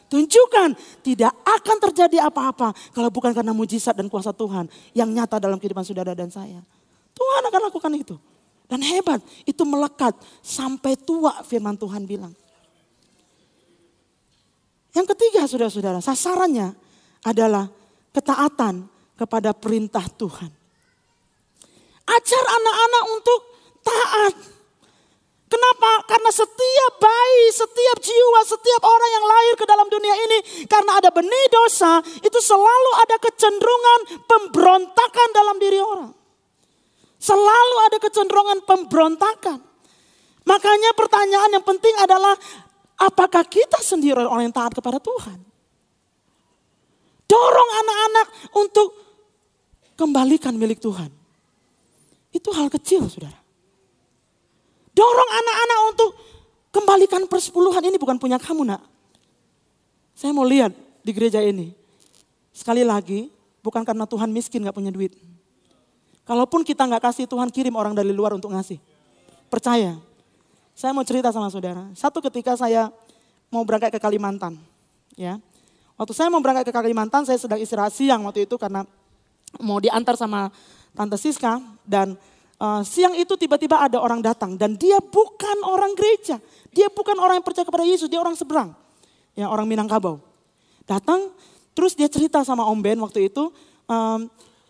Speaker 2: Tunjukkan tidak akan terjadi apa-apa kalau bukan karena mujizat dan kuasa Tuhan yang nyata dalam kehidupan saudara dan saya. Tuhan akan lakukan itu. Dan hebat, itu melekat sampai tua firman Tuhan bilang. Yang ketiga saudara-saudara, sasarannya adalah ketaatan kepada perintah Tuhan. Ajar anak-anak untuk taat. Kenapa? Karena setiap bayi, setiap jiwa, setiap orang yang lahir ke dalam dunia ini, karena ada benih dosa, itu selalu ada kecenderungan pemberontakan dalam diri orang. Selalu ada kecenderungan pemberontakan. Makanya pertanyaan yang penting adalah, apakah kita sendiri orang yang taat kepada Tuhan? Dorong anak-anak untuk kembalikan milik Tuhan. Itu hal kecil, saudara. Dorong anak-anak untuk kembalikan persepuluhan, ini bukan punya kamu, nak. Saya mau lihat di gereja ini. Sekali lagi, bukan karena Tuhan miskin gak punya duit. Kalaupun kita gak kasih, Tuhan kirim orang dari luar untuk ngasih. Percaya. Saya mau cerita sama saudara. Satu ketika saya mau berangkat ke Kalimantan. Ya. Waktu saya mau berangkat ke Kalimantan, saya sedang istirahat siang waktu itu karena mau diantar sama Tante Siska. Dan siang itu tiba-tiba ada orang datang dan dia bukan orang gereja. Dia bukan orang yang percaya kepada Yesus, dia orang seberang. Ya, orang Minangkabau. Datang, terus dia cerita sama Om Ben waktu itu,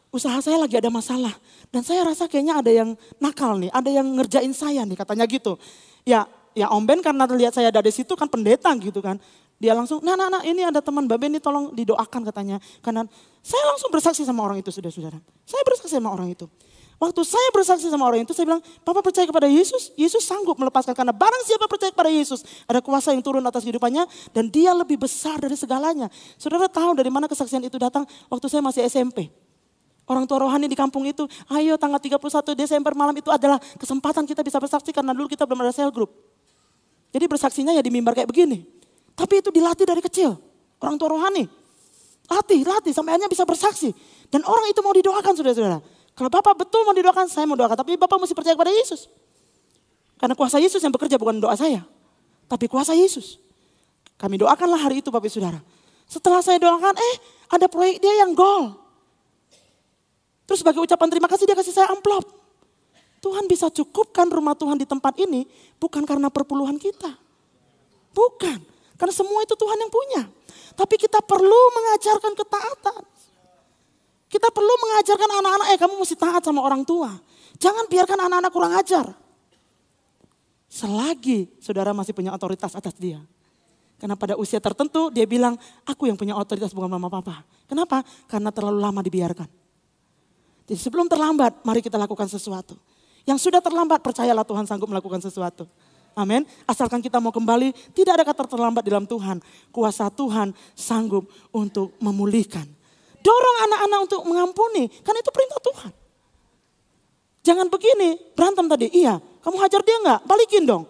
Speaker 2: usaha saya lagi ada masalah. Dan saya rasa kayaknya ada yang nakal nih, ada yang ngerjain saya nih, katanya gitu. Ya Om Ben karena lihat saya ada di situ kan pendeta gitu kan. Dia langsung, nah ini ada teman Mbak Ben ini tolong didoakan katanya. Karena saya langsung bersaksi sama orang itu, saudara-saudara. Saya bersaksi sama orang itu. Waktu saya bersaksi sama orang itu, saya bilang, Papa percaya kepada Yesus, Yesus sanggup melepaskan. Karena barang siapa percaya kepada Yesus, ada kuasa yang turun atas kehidupannya, dan dia lebih besar dari segalanya. Saudara tahu dari mana kesaksian itu datang? Waktu saya masih SMP. Orang tua rohani di kampung itu, ayo tanggal 31 Desember malam itu adalah kesempatan kita bisa bersaksi, karena dulu kita belum ada cell group. Jadi bersaksinya ya di mimbar kayak begini. Tapi itu dilatih dari kecil, orang tua rohani. Latih, sampai akhirnya bisa bersaksi. Dan orang itu mau didoakan, saudara-saudara. Kalau Bapak betul mau didoakan, saya mau doakan. Tapi Bapak mesti percaya kepada Yesus. Karena kuasa Yesus yang bekerja, bukan doa saya. Tapi kuasa Yesus. Kami doakanlah hari itu Bapak Saudara. Setelah saya doakan, ada proyek dia yang goal. Terus sebagai ucapan terima kasih dia kasih saya amplop. Tuhan bisa cukupkan rumah Tuhan di tempat ini bukan karena perpuluhan kita. Bukan. Karena semua itu Tuhan yang punya. Tapi kita perlu mengajarkan ketaatan. Kita perlu mengajarkan anak-anak, kamu mesti taat sama orang tua. Jangan biarkan anak-anak kurang ajar. Selagi saudara masih punya otoritas atas dia. Karena pada usia tertentu dia bilang, aku yang punya otoritas bukan mama papa. Kenapa? Karena terlalu lama dibiarkan. Jadi sebelum terlambat, mari kita lakukan sesuatu. Yang sudah terlambat, percayalah Tuhan sanggup melakukan sesuatu. Amin. Asalkan kita mau kembali, tidak ada kata terlambat di dalam Tuhan. Kuasa Tuhan sanggup untuk memulihkan. Dorong anak-anak untuk mengampuni, kan itu perintah Tuhan. Jangan begini, berantem tadi, iya, kamu hajar dia enggak? Balikin dong.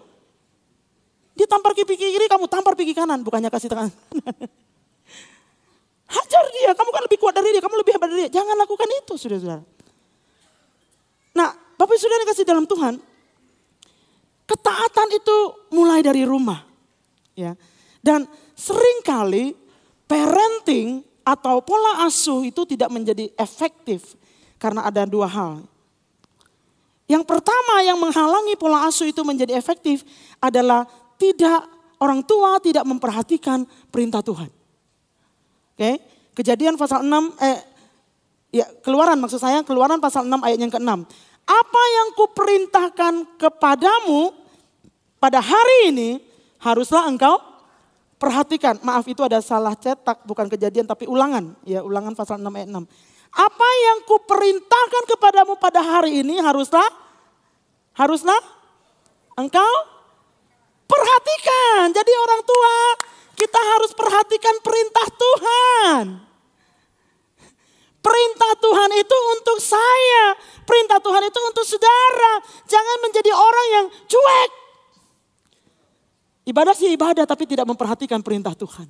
Speaker 2: Dia tampar pipi kiri, kamu tampar pipi kanan, bukannya kasih tangan. Hajar dia, kamu kan lebih kuat dari dia, kamu lebih hebat dari dia. Jangan lakukan itu, saudara-saudara. Nah, Bapak Saudara kasih dalam Tuhan, ketaatan itu mulai dari rumah. Ya. Dan seringkali parenting atau pola asuh itu tidak menjadi efektif karena ada dua hal. Yang pertama yang menghalangi pola asuh itu menjadi efektif adalah orang tua tidak memperhatikan perintah Tuhan. Oke, Kejadian pasal 6 Keluaran pasal 6 ayat yang ke-6. Apa yang kuperintahkan kepadamu pada hari ini haruslah engkau perhatikan. Maaf, itu ada salah cetak, bukan Kejadian tapi Ulangan. Ya, Ulangan pasal 6 ayat 6. Apa yang kuperintahkan kepadamu pada hari ini haruslah engkau perhatikan. Jadi orang tua, kita harus perhatikan perintah Tuhan. Perintah Tuhan itu untuk saya. Perintah Tuhan itu untuk saudara. Jangan menjadi orang yang cuek. Ibadah sih ibadah tapi tidak memperhatikan perintah Tuhan.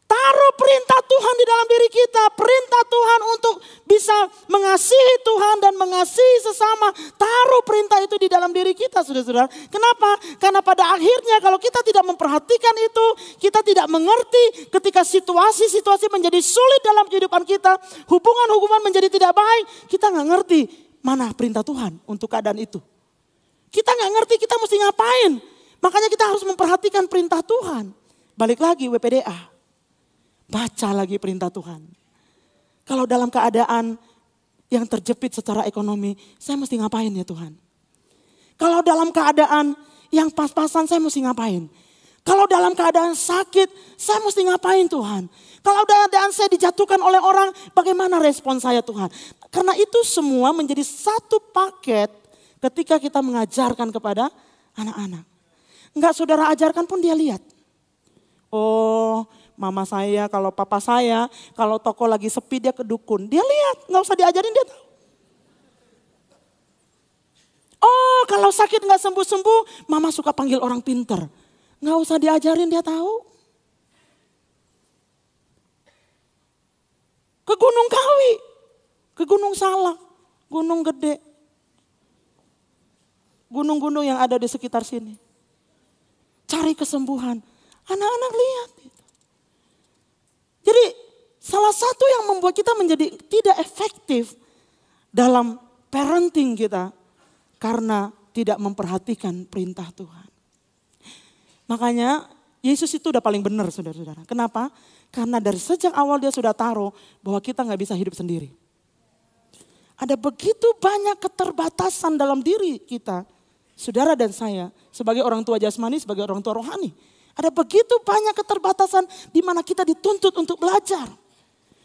Speaker 2: Taruh perintah Tuhan di dalam diri kita. Perintah Tuhan untuk bisa mengasihi Tuhan dan mengasihi sesama. Taruh perintah itu di dalam diri kita, saudara-saudara. Kenapa? Karena pada akhirnya kalau kita tidak memperhatikan itu, kita tidak mengerti ketika situasi-situasi menjadi sulit dalam kehidupan kita. Hubungan-hubungan menjadi tidak baik. Kita nggak ngerti mana perintah Tuhan untuk keadaan itu. Kita nggak ngerti kita mesti ngapain. Makanya kita harus memperhatikan perintah Tuhan. Balik lagi WPDA. Baca lagi perintah Tuhan. Kalau dalam keadaan yang terjepit secara ekonomi, saya mesti ngapain ya Tuhan? Kalau dalam keadaan yang pas-pasan, saya mesti ngapain? Kalau dalam keadaan sakit, saya mesti ngapain Tuhan? Kalau dalam keadaan saya dijatuhkan oleh orang, bagaimana respon saya Tuhan? Karena itu semua menjadi satu paket ketika kita mengajarkan kepada anak-anak. Enggak saudara ajarkan pun dia lihat. Oh, mama saya, kalau papa saya, kalau toko lagi sepi dia ke dukun. Dia lihat, enggak usah diajarin dia tahu. Oh, kalau sakit enggak sembuh-sembuh, mama suka panggil orang pinter. Enggak usah diajarin dia tahu. Ke Gunung Kawi, ke Gunung Salak, Gunung Gede. Gunung-gunung yang ada di sekitar sini. Cari kesembuhan. Anak-anak lihat. Jadi salah satu yang membuat kita menjadi tidak efektif dalam parenting kita. Karena tidak memperhatikan perintah Tuhan. Makanya Yesus itu udah paling benar saudara-saudara. Kenapa? Karena dari sejak awal dia sudah taruh bahwa kita gak bisa hidup sendiri. Ada begitu banyak keterbatasan dalam diri kita. Saudara dan saya sebagai orang tua jasmani, sebagai orang tua rohani. Ada begitu banyak keterbatasan di mana kita dituntut untuk belajar.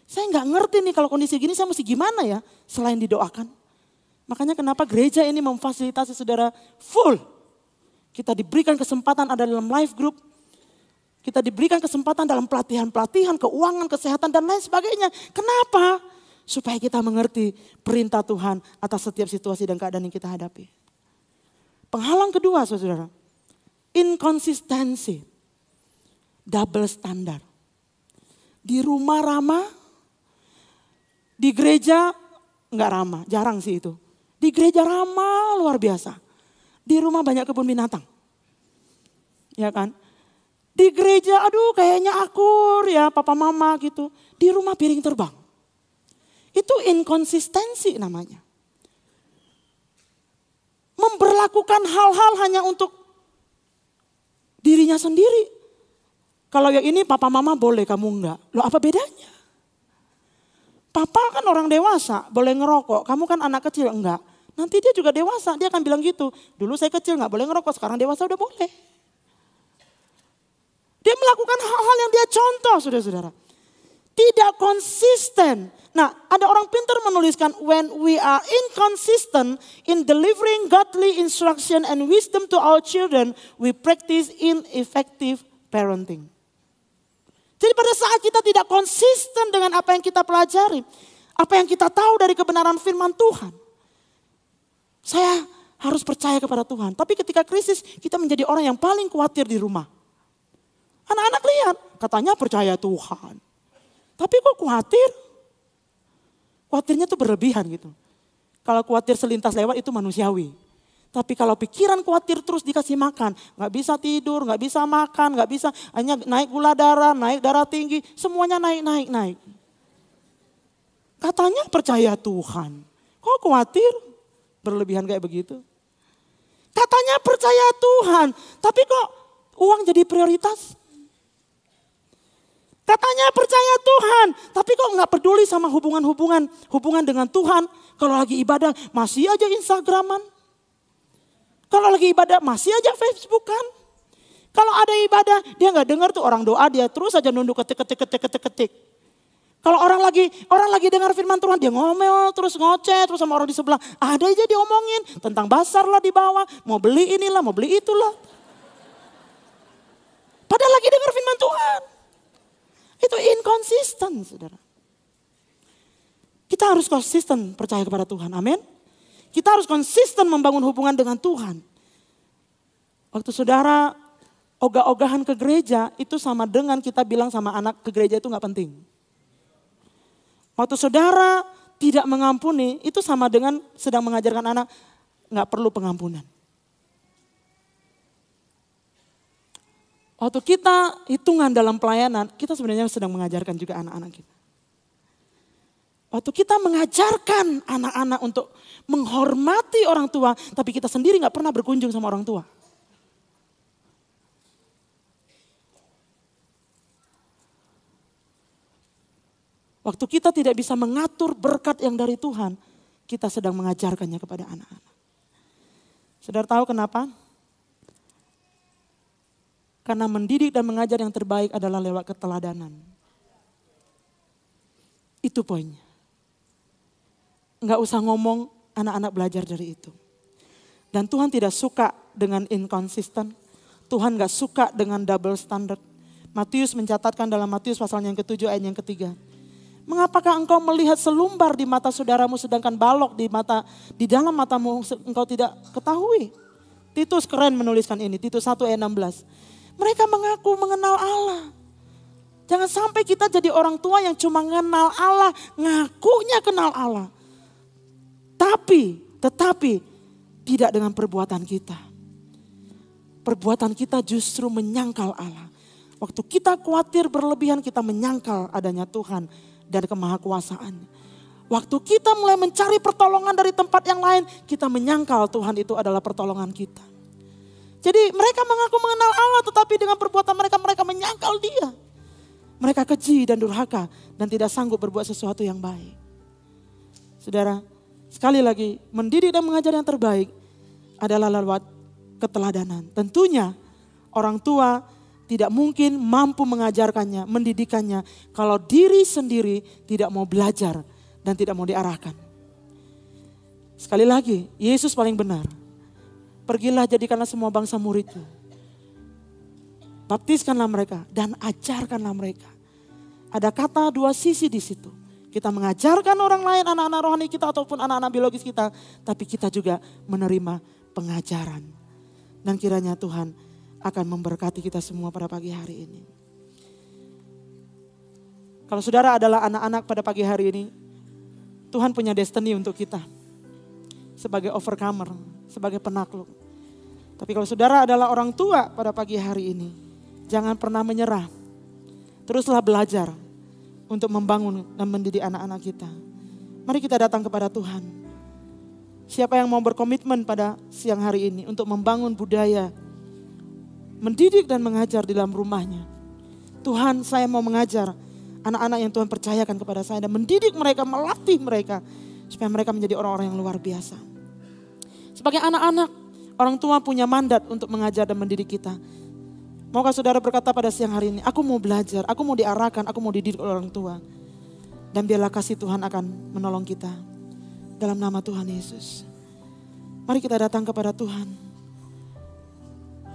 Speaker 2: Saya gak ngerti nih kalau kondisi gini saya mesti gimana ya selain didoakan. Makanya kenapa gereja ini memfasilitasi saudara full. Kita diberikan kesempatan ada dalam life group. Kita diberikan kesempatan dalam pelatihan-pelatihan, keuangan, kesehatan dan lain sebagainya. Kenapa? Supaya kita mengerti perintah Tuhan atas setiap situasi dan keadaan yang kita hadapi. Penghalang kedua saudara, inkonsistensi, double standar. Di rumah ramah, di gereja enggak ramah, jarang sih itu. Di gereja ramah luar biasa, di rumah banyak kebun binatang. Ya kan? Di gereja aduh kayaknya akur ya papa mama gitu. Di rumah piring terbang. Itu inkonsistensi namanya. Memperlakukan hal-hal hanya untuk dirinya sendiri. Kalau yang ini papa mama boleh kamu enggak. Loh apa bedanya? Papa kan orang dewasa boleh ngerokok. Kamu kan anak kecil enggak. Nanti dia juga dewasa dia akan bilang gitu. Dulu saya kecil enggak boleh ngerokok sekarang dewasa udah boleh. Dia melakukan hal-hal yang dia contoh saudara-saudara. Tidak konsisten. Nah ada orang pintar menuliskan when we are inconsistent in delivering godly instruction and wisdom to our children, we practice ineffective parenting. Jadi pada saat kita tidak konsisten dengan apa yang kita pelajari, apa yang kita tahu dari kebenaran firman Tuhan. Saya harus percaya kepada Tuhan. Tapi ketika krisis kita menjadi orang yang paling khawatir di rumah. Anak-anak lihat, katanya percaya Tuhan. Tapi kok khawatir? Khawatirnya tuh berlebihan gitu. Kalau khawatir selintas lewat itu manusiawi. Tapi kalau pikiran khawatir terus dikasih makan. Gak bisa tidur, gak bisa makan, gak bisa. Hanya naik gula darah, naik darah tinggi. Semuanya naik. Katanya percaya Tuhan. Kok khawatir? Berlebihan kayak begitu. Katanya percaya Tuhan. Tapi kok uang jadi prioritas? Katanya percaya Tuhan, tapi kok nggak peduli sama hubungan dengan Tuhan. Kalau lagi ibadah masih aja Instagraman. Kalau lagi ibadah masih aja Facebookan. Kalau ada ibadah dia nggak dengar tuh orang doa dia terus aja nunduk ketik. Kalau orang lagi dengar firman Tuhan dia ngomel terus ngoceh terus sama orang di sebelah. Ada aja diomongin tentang basar lah di bawah, mau beli inilah, mau beli itulah. Padahal lagi dengar firman Tuhan. Itu inkonsisten, saudara. Kita harus konsisten percaya kepada Tuhan, amin. Kita harus konsisten membangun hubungan dengan Tuhan. Waktu saudara ogah-ogahan ke gereja, itu sama dengan kita bilang sama anak ke gereja itu gak penting. Waktu saudara tidak mengampuni, itu sama dengan sedang mengajarkan anak gak perlu pengampunan. Waktu kita hitungan dalam pelayanan, kita sebenarnya sedang mengajarkan juga anak-anak kita. Waktu kita mengajarkan anak-anak untuk menghormati orang tua, tapi kita sendiri gak pernah berkunjung sama orang tua. Waktu kita tidak bisa mengatur berkat yang dari Tuhan, kita sedang mengajarkannya kepada anak-anak. Saudara tahu kenapa? Karena mendidik dan mengajar yang terbaik adalah lewat keteladanan. Itu poinnya. Enggak usah ngomong, anak-anak belajar dari itu. Dan Tuhan tidak suka dengan inconsistent. Tuhan enggak suka dengan double standard. Matius mencatatkan dalam Matius pasal yang ke-7 ayat yang ke-3. Mengapakah engkau melihat selumbar di mata saudaramu sedangkan balok di dalam matamu engkau tidak ketahui? Titus keren menuliskan ini, Titus 1 ayat 16. Mereka mengaku mengenal Allah. Jangan sampai kita jadi orang tua yang cuma mengenal Allah, ngakunya kenal Allah. Tetapi tidak dengan perbuatan kita. Perbuatan kita justru menyangkal Allah. Waktu kita khawatir berlebihan, kita menyangkal adanya Tuhan dan kemahakuasaan. Waktu kita mulai mencari pertolongan dari tempat yang lain, kita menyangkal Tuhan itu adalah pertolongan kita. Jadi mereka mengaku mengenal Allah, tetapi dengan perbuatan mereka menyangkal Dia. Mereka keji dan durhaka dan tidak sanggup berbuat sesuatu yang baik. Saudara, sekali lagi mendidik dan mengajar yang terbaik adalah lewat keteladanan. Tentunya orang tua tidak mungkin mampu mengajarkannya, mendidikkannya kalau diri sendiri tidak mau belajar dan tidak mau diarahkan. Sekali lagi, Yesus paling benar. Pergilah jadikanlah semua bangsa muridku. Baptiskanlah mereka dan ajarkanlah mereka. Ada kata dua sisi di situ. Kita mengajarkan orang lain, anak-anak rohani kita ataupun anak-anak biologis kita. Tapi kita juga menerima pengajaran. Dan kiranya Tuhan akan memberkati kita semua pada pagi hari ini. Kalau saudara adalah anak-anak pada pagi hari ini, Tuhan punya destiny untuk kita. Sebagai overcomer, sebagai penakluk. Tapi kalau saudara adalah orang tua pada pagi hari ini, jangan pernah menyerah. Teruslah belajar untuk membangun dan mendidik anak-anak kita. Mari kita datang kepada Tuhan. Siapa yang mau berkomitmen pada siang hari ini untuk membangun budaya, mendidik dan mengajar di dalam rumahnya. Tuhan, saya mau mengajar anak-anak yang Tuhan percayakan kepada saya dan mendidik mereka, melatih mereka supaya mereka menjadi orang-orang yang luar biasa. Sebagai anak-anak, orang tua punya mandat untuk mengajar dan mendidik kita. Maukah saudara berkata pada siang hari ini, aku mau belajar, aku mau diarahkan, aku mau dididik oleh orang tua. Dan biarlah kasih Tuhan akan menolong kita. Dalam nama Tuhan Yesus. Mari kita datang kepada Tuhan.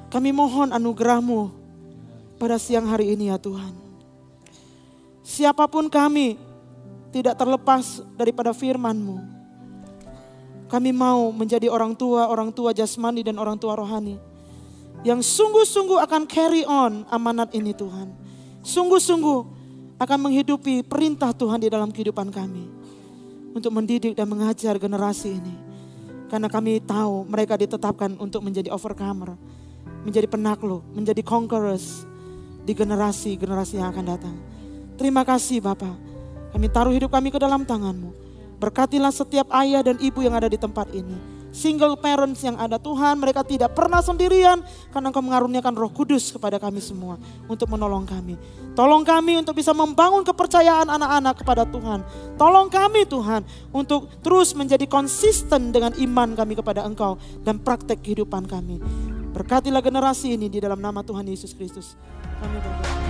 Speaker 2: Kami mohon anugerah-Mu pada siang hari ini ya Tuhan. Siapapun kami tidak terlepas daripada firman-Mu. Kami mau menjadi orang tua jasmani dan orang tua rohani. Yang sungguh-sungguh akan carry on amanat ini Tuhan. Sungguh-sungguh akan menghidupi perintah Tuhan di dalam kehidupan kami. Untuk mendidik dan mengajar generasi ini. Karena kami tahu mereka ditetapkan untuk menjadi overcomer. Menjadi penakluk, menjadi conquerors di generasi-generasi yang akan datang. Terima kasih Bapa. Kami taruh hidup kami ke dalam tangan-Mu. Berkatilah setiap ayah dan ibu yang ada di tempat ini. Single parents yang ada Tuhan, mereka tidak pernah sendirian karena Engkau mengaruniakan Roh Kudus kepada kami semua untuk menolong kami. Tolong kami untuk bisa membangun kepercayaan anak-anak kepada Tuhan. Tolong kami Tuhan untuk terus menjadi konsisten dengan iman kami kepada Engkau dan praktek kehidupan kami. Berkatilah generasi ini di dalam nama Tuhan Yesus Kristus. Kami berdoa.